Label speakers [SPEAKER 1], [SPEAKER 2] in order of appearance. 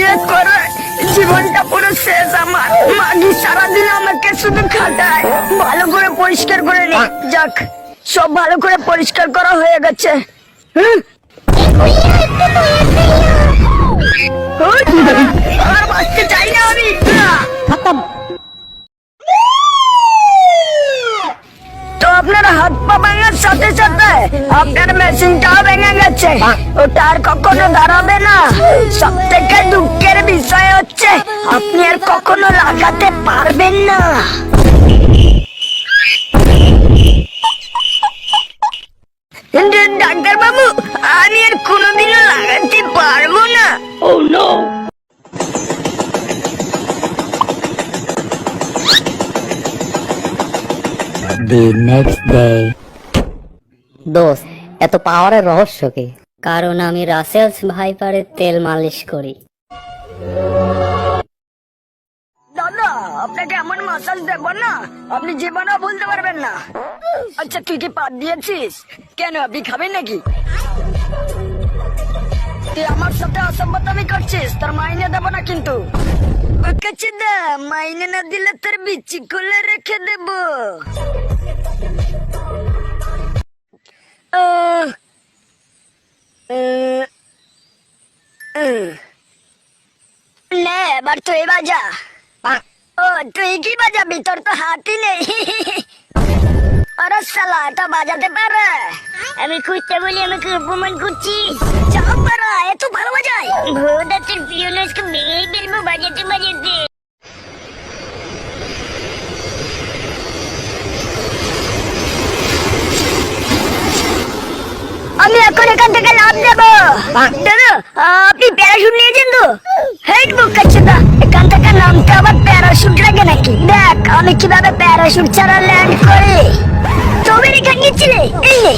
[SPEAKER 1] বিয়ে করে জীবনটা পুরো শেষ আমার। মাগি সারাদিন আমাকে শুধু খাটায়। ভালো করে পরিষ্কার করে নি। যাক, সব ভালো করে পরিষ্কার করা হয়ে গেছে। আর বাঁচতে চাই না আমি। তো আপনার হাত পা ভাঙার সাথে সাথে আপনার মেশিনটাও ভেঙে গেছে। ওটা আর কখনো দাঁড়াবে না। সব থেকে দুঃখের বিষয় হচ্ছে আপনি আর কখনো লাগাতে পারবেন না। ডাক্তার বাবু, আমি আর কোনোদিনও লাগাতে পারবো না। ও নো।
[SPEAKER 2] The next day. দোস্ত, এত পাওয়ারের রহস্য কি? কারণ আমি রাসেলস ভাইপারের তেল মালিশ করি।
[SPEAKER 1] দাদা, আপনাকে এমন মাসাজ দেব না আপনি জীবনেও বলতে পারবেন না। আচ্ছা, তুই কি পাত দিয়েছিস? কেন, আপনি খাবেন নাকি? তুই আমার সাথে অসভ্যতামি করছিস, তোর মাইনে দেব না কিন্তু। মাইনে না দিলে তোর বিচি খুলে রেখে দেব। নে, এবার তুই বাজা। ও, তুই কি বাজাবি? তোর তো হাতই নেই। আরে শালা, এটা বাজাতে পারে? আমি খুঁজতে বলি আমাকে অপমান করছি। যাও পারা, এত ভালো বাজায়। ভোদাতের পিওনসকে ভেঙেই ফেলবো বাজাতে বাজাতে। আমি এখন এখান থেকে লাভ দেবো। দাদা, আপনি প্যারাশুট নিয়েছেন তো? হেড বুক করছে না, এখান থেকে নামতে আবার প্যারাশুট লাগে নাকি? দেখ আমি কিভাবে প্যারাশুট ছাড়া ল্যান্ড করি। তুমি এখানে গেছিলে, এই নে।